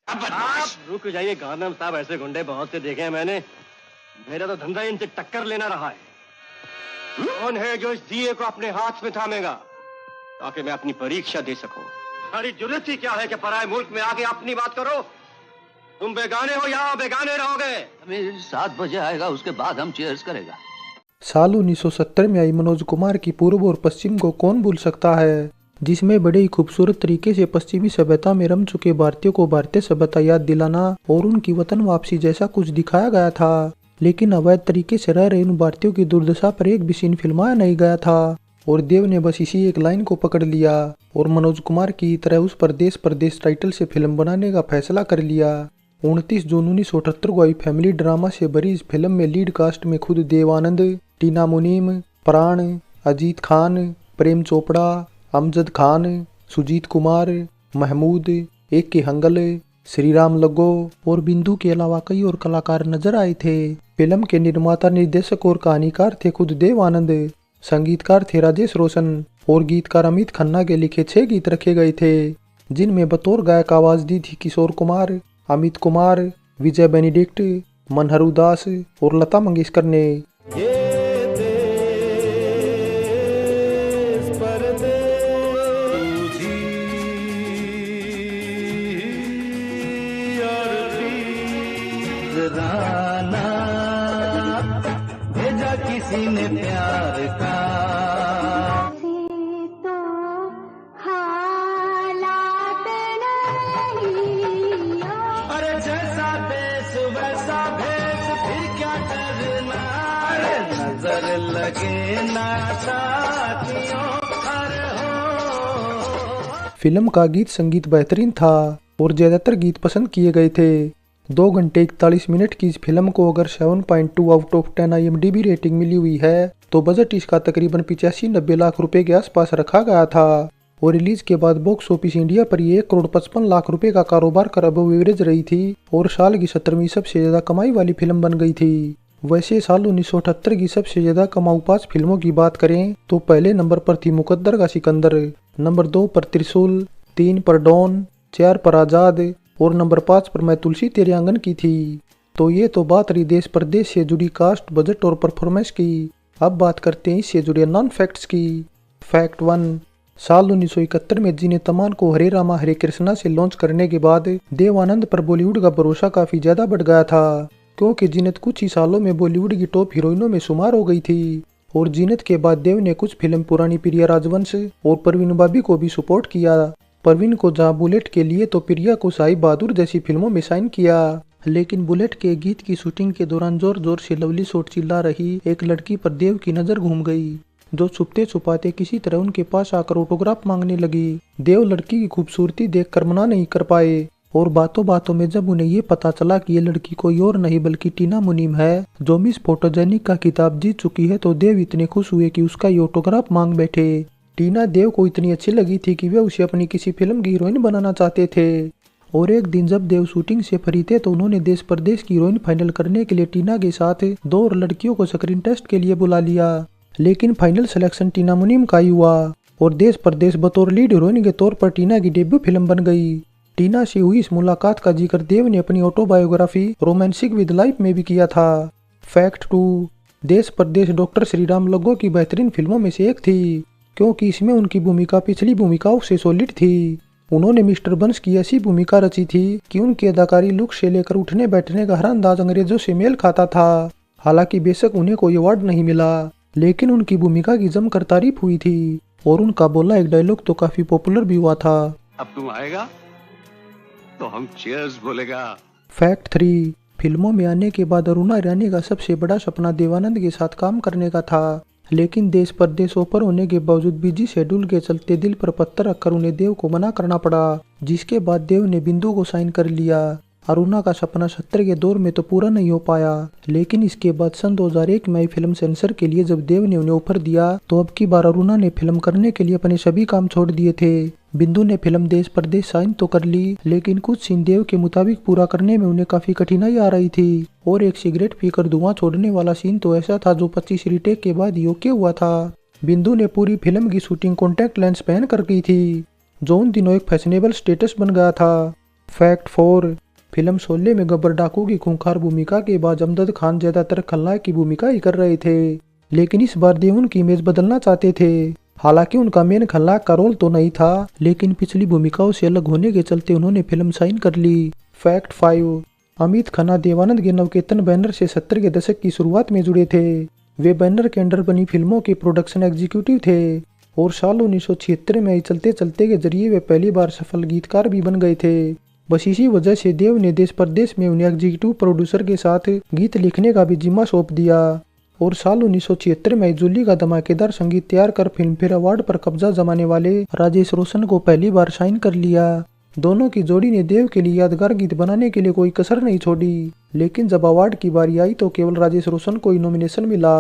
आप रुक जाइए गानम साहब, ऐसे गुंडे बहुत से देखे हैं मैंने। मेरा तो धंधा इनसे टक्कर लेना रहा है। कौन है जो इस दिए को अपने हाथ में थामेगा ताकि मैं अपनी परीक्षा दे सकूं? सारी जरूरत ही क्या है कि पराए मुल्क में आके अपनी बात करो? तुम बेगाने हो या बेगाने रहोगे? हमें 7 बजे आएगा, उसके बाद हम चीयर्स करेगा। साल 1970 में आई मनोज कुमार की पूर्व और पश्चिम को कौन भूल सकता है, जिसमें बड़े ही खूबसूरत तरीके से पश्चिमी सभ्यता में रम चुके भारतीयों को भारतीय सभ्यता याद दिलाना और उनकी वतन वापसी जैसा कुछ दिखाया गया था। लेकिन अवैध तरीके से रह रहे उन भारतीयों की दुर्दशा पर एक भी सीन फिल्माया नहीं गया था और देव ने बस इसी एक लाइन को पकड़ लिया और मनोज कुमार की तरह उस पर देश परदेश टाइटल से फिल्म बनाने का फैसला कर लिया। 29 जून 1978 को आई फैमिली ड्रामा से भरी इस फिल्म में लीड कास्ट में खुद देव आनंद, टीना मुनीम, प्राण, अजीत खान, प्रेम चोपड़ा, अमजद खान, सुजीत कुमार, महमूद, एक के हंगल, श्रीराम लगो और बिंदु के अलावा कई और कलाकार नजर आए थे। फिल्म के निर्माता, निर्देशक और कहानीकार थे खुद देव आनंद। संगीतकार थे राजेश रोशन और गीतकार अमित खन्ना के लिखे 6 गीत रखे गए थे, जिनमें बतौर गायक आवाज दी थी किशोर कुमार, अमित कुमार, विजय बेनिडिक्ट, मनहरू दास और लता मंगेशकर ने। भेजा किसी ने प्यार का लगे ना साथियों फिल्म का गीत संगीत बेहतरीन था और ज्यादातर गीत पसंद किए गए थे। 2 घंटे 41 मिनट की इस फिल्म को अगर 7.2 आउट ऑफ 10 IMDb रेटिंग मिली हुई है तो बजट इसका तकरीबन 85-90 लाख रुपए के आसपास रखा गया था और रिलीज के बाद बॉक्स ऑफिस इंडिया पर ये 1 करोड़ 55 लाख रुपए का कारोबार कर अबव एवरेज रही थी और साल की 17वीं सबसे ज्यादा कमाई वाली फिल्म बन गई थी। वैसे साल 1978 की सबसे ज्यादा कमाऊ 5 फिल्मों की बात करें तो पहले नंबर पर थी मुकद्दर का सिकंदर, नंबर 2 पर त्रिशूल, 3 पर डॉन, 4 पर आजाद और नंबर 5 पर मैं तुलसी तेरे आंगन की थी। तो ये तो बात रही देश परदेश से जुड़ी कास्ट, बजट और परफॉर्मेंस की। अब बात करते हैं इससे जुड़े नॉन फैक्ट्स की। फैक्ट 1, साल 1971 में जीने तमान को हरे रामा हरे कृष्णा से लॉन्च करने के बाद देव आनंद पर बॉलीवुड का भरोसा काफी ज्यादा बढ़ गया था, क्योंकि जीनत कुछ ही सालों में बॉलीवुड की टॉप हीरोइनों में शुमार हो गई थी और जीनत के बाद देव ने कुछ फिल्म पुरानी प्रिया राजवंश और परवीन बाबी को भी सपोर्ट किया। परवीन को जहां बुलेट के लिए तो प्रिया को साई बहादुर जैसी फिल्मों में साइन किया, लेकिन बुलेट के गीत की शूटिंग के दौरान जोर जोर से लवली शॉट चिल्ला रही एक लड़की पर देव की नजर घूम गई, जो छुपते छुपाते किसी तरह उनके पास आकर ऑटोग्राफ मांगने लगी। देव लड़की की खूबसूरती देखकर मना नहीं कर पाए और बातों बातों में जब उन्हें ये पता चला कि ये लड़की कोई और नहीं बल्कि टीना मुनीम है, जो मिस फोटोजेनिक का खिताब जीत चुकी है, तो देव इतने खुश हुए कि उसका ये ऑटोग्राफ मांग बैठे। टीना देव को इतनी अच्छी लगी थी कि वे उसे अपनी किसी फिल्म की हीरोइन बनाना चाहते थे और एक दिन जब देव शूटिंग से फ्री थे तो उन्होंने देश परदेश की हीरोइन फाइनल करने के लिए टीना के साथ 2 और लड़कियों को स्क्रीन टेस्ट के लिए बुला लिया, लेकिन फाइनल सिलेक्शन टीना मुनीम का ही हुआ और देश परदेश बतौर लीड हीरोइन के तौर पर टीना की डेब्यू फिल्म बन गई। टीना से हुई इस मुलाकात का जिक्र देव ने अपनी ऑटोबायोग्राफी रोमांसिक विद लाइफ में भी किया था। फैक्ट 2, देश परदेश डॉक्टर श्रीराम लगो की बेहतरीन फिल्मों में से एक थी, क्योंकि इसमें उनकी भूमिका पिछली भूमिकाओं से सॉलिड थी। उन्होंने मिस्टर बंस की ऐसी भूमिका रची थी कि उनकी अदाकारी लुक से लेकर उठने बैठने का हर अंदाज अंग्रेजों से मेल खाता था। हालांकि बेशक उन्हें कोई अवार्ड नहीं मिला, लेकिन उनकी भूमिका की जमकर तारीफ हुई थी और उनका बोला एक डायलॉग तो काफी पॉपुलर भी हुआ था। अब तुम आएगा तो हम चीयर्स बोलेगा। फैक्ट 3, फिल्मों में आने के बाद अरुणा ईरानी का सबसे बड़ा सपना देवानंद के साथ काम करने का था, लेकिन देश परदेश ओपर होने के बावजूद बिजी शेड्यूल के चलते दिल पर पत्थर रखकर उन्हें देव को मना करना पड़ा, जिसके बाद देव ने बिंदु को साइन कर लिया। अरुणा का सपना 70 के दौर में तो पूरा नहीं हो पाया, लेकिन इसके बाद सन 2001 में आई फिल्म सेंसर के लिए जब देव ने उन्हें ऑफर दिया तो अब की बार अरुणा ने फिल्म करने के लिए अपने सभी काम छोड़ दिए थे। बिंदु ने फिल्म देश परदेश साइन तो कर ली, लेकिन कुछ सीन देव के मुताबिक पूरा करने में उन्हें काफी कठिनाई आ रही थी और एक सिगरेट पीकर धुआं छोड़ने वाला सीन तो ऐसा था जो 25 रीटेक के बाद ही ओके हुआ था। बिंदु ने पूरी फिल्म की शूटिंग कॉन्टैक्ट लेंस पहन कर की थी, जो उन दिनों एक फैशनेबल स्टेटस बन गया था। फैक्ट 4 फिल्म शोले में गब्बर डाकू की खूंखार भूमिका के बाद अमजद खान ज्यादातर खलनायक की भूमिका ही कर रहे थे, लेकिन इस बार देव उनकी इमेज बदलना चाहते थे। हालांकि उनका मेन खलनायक का रोल तो नहीं था, लेकिन पिछली भूमिकाओं से अलग होने के चलते उन्होंने फिल्म साइन कर ली। फैक्ट 5 अमित खन्ना देवानंद के नवकेतन बैनर से 70 के दशक की शुरुआत में जुड़े थे। वे बैनर के अंडर बनी फिल्मों के प्रोडक्शन एग्जीक्यूटिव थे और साल 1976 में चलते चलते के जरिए वे पहली बार सफल गीतकार भी बन गए थे। बस इसी वजह से देव ने देश परदेश में उन्हें एग्जीक्यूटिव प्रोड्यूसर के साथ गीत लिखने का भी जिम्मा सौंप दिया और साल 1976 में जूली का धमाकेदार संगीत तैयार कर फिल्म फेयर अवार्ड पर कब्जा जमाने वाले राजेश रोशन को पहली बार साइन कर लिया। दोनों की जोड़ी ने देव के लिए यादगार गीत बनाने के लिए कोई कसर नहीं छोड़ी, लेकिन जब अवार्ड की बारी आई तो केवल राजेश रोशन को ही नॉमिनेशन मिला।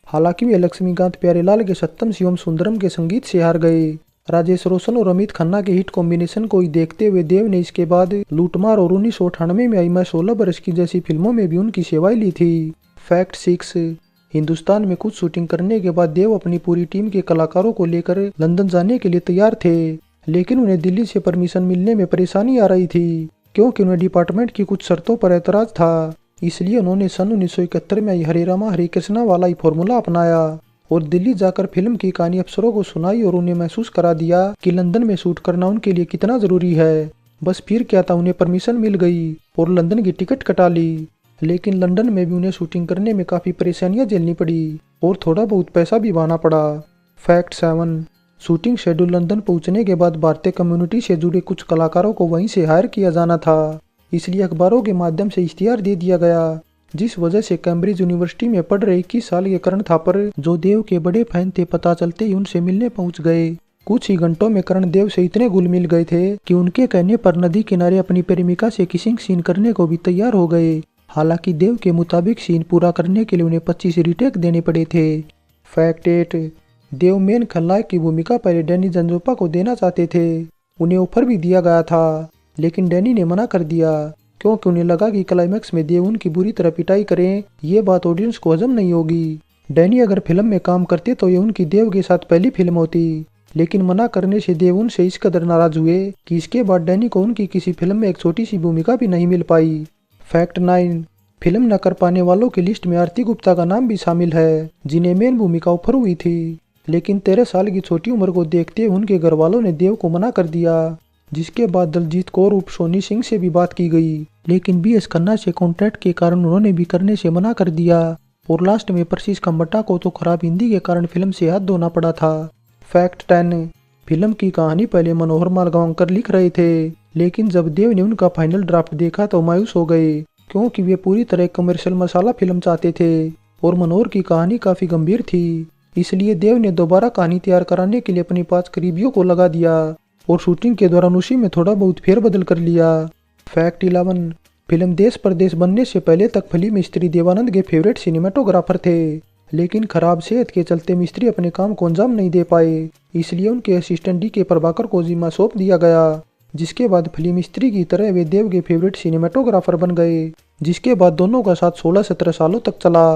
हालांकि वे लक्ष्मीकांत प्यारेलाल के सत्यम शिवम सुंदरम के संगीत से हार गए। राजेश रोशन और अमित खन्ना के हिट कॉम्बिनेशन को ही देखते हुए देव ने इसके बाद लूटमार और 1998 में आई मैं 16 बरस की जैसी फिल्मों में भी उनकी सेवाएं ली थी। फैक्ट 6 हिंदुस्तान में कुछ शूटिंग करने के बाद देव अपनी पूरी टीम के कलाकारों को लेकर लंदन जाने के लिए तैयार थे, लेकिन उन्हें दिल्ली से परमिशन मिलने में परेशानी आ रही थी क्योंकि उन्हें डिपार्टमेंट की कुछ शर्तों पर ऐतराज था। इसलिए उन्होंने सन 1971 में आई हरे रामा हरे कृष्णा वाला ही फॉर्मूला अपनाया और दिल्ली जाकर फिल्म की कहानी अफसरों को सुनाई और उन्हें महसूस करा दिया कि लंदन में शूट करना उनके लिए कितना जरूरी है। बस फिर क्या था, उन्हें परमिशन मिल गई और लंदन की टिकट कटा ली, लेकिन लंदन में भी उन्हें शूटिंग करने में काफी परेशानियां झेलनी पड़ी और थोड़ा बहुत पैसा भी बहाना पड़ा। फैक्ट 7 शूटिंग शेड्यूल लंदन पहुंचने के बाद भारतीय कम्युनिटी से जुड़े कुछ कलाकारों को वहीं से हायर किया जाना था, इसलिए अखबारों के माध्यम से इश्तिहार दे दिया गया, जिस वजह से कैम्ब्रिज यूनिवर्सिटी में पढ़ रहे 21 साल के करण थापर जो देव के बड़े फैन थे पता चलते ही उनसे मिलने पहुंच गए। कुछ ही घंटों में करण देव से इतने घुल मिल गए थे कि उनके कहने पर नदी किनारे अपनी प्रेमिका से किसिंग सीन करने को भी तैयार हो गए। हालांकि देव के मुताबिक सीन पूरा करने के लिए उन्हें 25 रीटेक देने पड़े थे। फैक्ट 8 देव मेन खलनायक की भूमिका पहले डैनी जंजोपा को देना चाहते थे। उन्हें ऑफर भी दिया गया था, लेकिन डैनी ने मना कर दिया क्योंकि उन्हें लगा कि क्लाइमैक्स में देव उनकी बुरी तरह पिटाई करें, ये बात ऑडियंस को हजम नहीं होगी। डैनी अगर फिल्म में काम करते तो ये उनकी देव के साथ पहली फिल्म होती, लेकिन मना करने से देव उनसे इस कदर नाराज हुए कि इसके बाद डैनी को उनकी किसी फिल्म में एक छोटी सी भूमिका भी नहीं मिल पाई। फैक्ट 9 फिल्म न कर पाने वालों की लिस्ट में आरती गुप्ता का नाम भी शामिल है, जिन्हें मेन भूमिका ऑफर हुई थी, लेकिन 13 साल की छोटी उम्र को देखते उनके घर वालों ने देव को मना कर दिया। जिसके बाद दलजीत कौर उर्फ सोनी सिंह से भी बात की गई, लेकिन बीएस खन्ना से कॉन्ट्रैक्ट के कारण उन्होंने भी करने से मना कर दिया और लास्ट में परसीस खम्बट्टा को तो खराब हिंदी के कारण फिल्म से हाथ धोना पड़ा था। फैक्ट 10 फिल्म की कहानी पहले मनोहर मालगांवकर लिख रहे थे, लेकिन जब देव ने उनका फाइनल ड्राफ्ट देखा तो मायूस हो गए क्योंकि वे पूरी तरह कमर्शियल मसाला फिल्म चाहते थे और मनोहर की कहानी काफी गंभीर थी। इसलिए देव ने दोबारा कहानी तैयार कराने के लिए अपनी 5 करीबियों को लगा दिया और शूटिंग के दौरान उसी में थोड़ा बहुत फेरबदल कर लिया। फैक्ट 11 फिल्म देश परदेश बनने से पहले तक फिल्म मिस्त्री देवानंद के फेवरेट सिनेमेटोग्राफर थे, लेकिन खराब सेहत के चलते मिस्त्री अपने काम को अंजाम नहीं दे पाए, इसलिए उनके असिस्टेंट डी.के. प्रभाकर को जिम्मा सौंप दिया गया। जिसके बाद फिल्म मिस्त्री की तरह वे देव के फेवरेट सिनेमेटोग्राफर बन गए, जिसके बाद दोनों का साथ 16-17 सालों तक चला।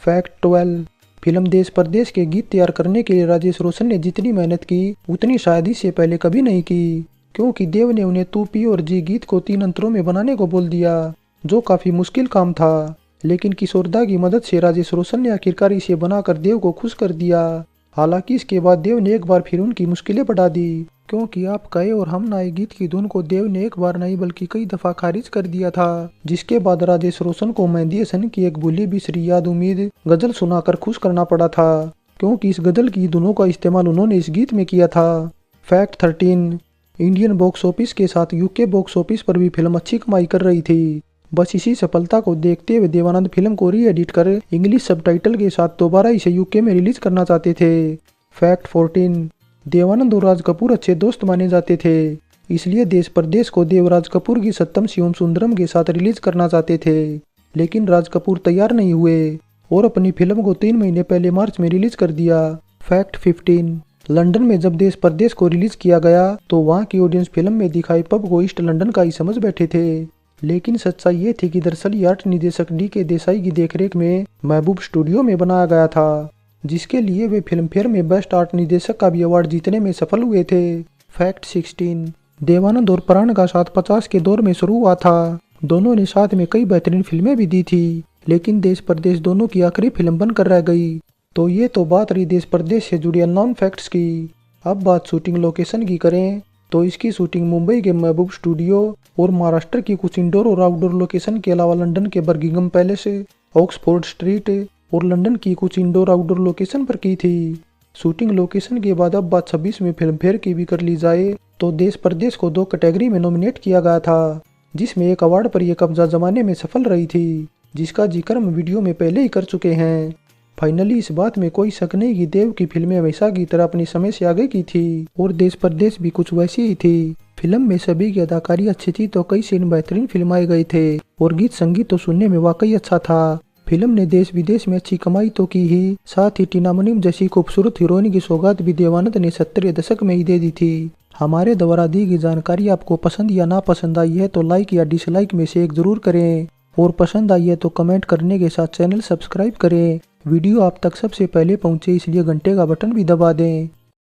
फैक्ट 12 फिल्म देश परदेश के गीत तैयार करने के लिए राजेश रोशन ने जितनी मेहनत की उतनी शायद इससे पहले कभी नहीं की, क्योंकि देव ने उन्हें तू पी और जी गीत को 3 अंतरों में बनाने को बोल दिया, जो काफी मुश्किल काम था। लेकिन किशोरदा की मदद से राजेश रोशन ने आखिरकार इसे बनाकर देव को खुश कर दिया। हालांकि इसके बाद देव ने एक बार फिर उनकी मुश्किलें बढ़ा दी, क्योंकि आप कहे और हम नाए गीत की धुन को देव ने एक बार नहीं बल्कि कई दफा खारिज कर दिया था। जिसके बाद राजेश रोशन को मेहंदी हसन की एक भूली बिसरी याद उम्मीद गजल सुनाकर खुश करना पड़ा था, क्योंकि इस गजल की धुनों का इस्तेमाल उन्होंने इस गीत में किया था। फैक्ट 13 इंडियन बॉक्स ऑफिस के साथ यूके बॉक्स ऑफिस पर भी फिल्म अच्छी कमाई कर रही थी। बस इसी सफलता को देखते हुए देवानंद फिल्म को री एडिट कर इंग्लिश सबटाइटल के साथ दोबारा इसे यूके में रिलीज करना चाहते थे। फैक्ट 14 देवानंद और राज कपूर अच्छे दोस्त माने जाते थे, इसलिए देश परदेश को देवराज कपूर की सत्यम शिवम सुंदरम के साथ रिलीज करना चाहते थे, लेकिन राज कपूर तैयार नहीं हुए और अपनी फिल्म को 3 महीने पहले मार्च में रिलीज कर दिया। फैक्ट 15 लंदन में जब देश परदेश को रिलीज किया गया तो वहाँ की ऑडियंस फिल्म में दिखाई पब को ईस्ट लंदन का ही समझ बैठे थे, लेकिन सच्चाई ये थी कि दरअसल ये आर्ट निदेशक डी.के. देसाई की देखरेख में महबूब स्टूडियो में बनाया गया था, जिसके लिए वे फिल्म फेयर में बेस्ट आर्ट निदेशक का भी अवार्ड जीतने में सफल हुए थे। फैक्ट 16 देवानंद और प्राण का साथ 50 के दौर में शुरू हुआ था। दोनों ने साथ में कई बेहतरीन फिल्में भी दी थी, लेकिन देश परदेश दोनों की आखिरी फिल्म बनकर रह गई। तो ये तो बात रही देश परदेश से जुड़ी अननोन फैक्ट्स की। अब बात शूटिंग लोकेशन की करें तो इसकी शूटिंग मुंबई के महबूब स्टूडियो और महाराष्ट्र की कुछ इंडोर और आउटडोर लोकेशन के अलावा लंदन के बर्गिंघम पैलेस, ऑक्सफोर्ड स्ट्रीट और लंदन की कुछ इंडोर आउटडोर लोकेशन पर की थी। शूटिंग लोकेशन के बाद अब बात 26 में फिल्म फेयर की भी कर ली जाए तो देश परदेश को 2 कैटेगरी में नॉमिनेट किया गया था, जिसमें एक अवार्ड पर यह कब्जा जमाने में सफल रही थी, जिसका जिक्र हम वीडियो में पहले ही कर चुके हैं। फाइनली इस बात में कोई शक नहीं कि देव की फिल्में हमेशा की तरह अपनी समय से आगे की थी और देश परदेश भी कुछ वैसी ही थी। फिल्म में सभी की अदाकारी अच्छी थी तो कई सीन बेहतरीन फिल्माए गए थे और गीत संगीत तो सुनने में वाकई अच्छा था। फिल्म ने देश विदेश में अच्छी कमाई तो की ही, साथ ही टीना मुनीम जैसी खूबसूरत हीरोइन की सौगात भी देवानंद ने 70 के दशक में ही दे दी थी। हमारे द्वारा दी गई जानकारी आपको पसंद या ना पसंद आई है तो लाइक या डिसलाइक में से एक जरूर करें और पसंद आई है तो कमेंट करने के साथ चैनल सब्सक्राइब करें। वीडियो आप तक सबसे पहले पहुंचे इसलिए घंटे का बटन भी दबा दें।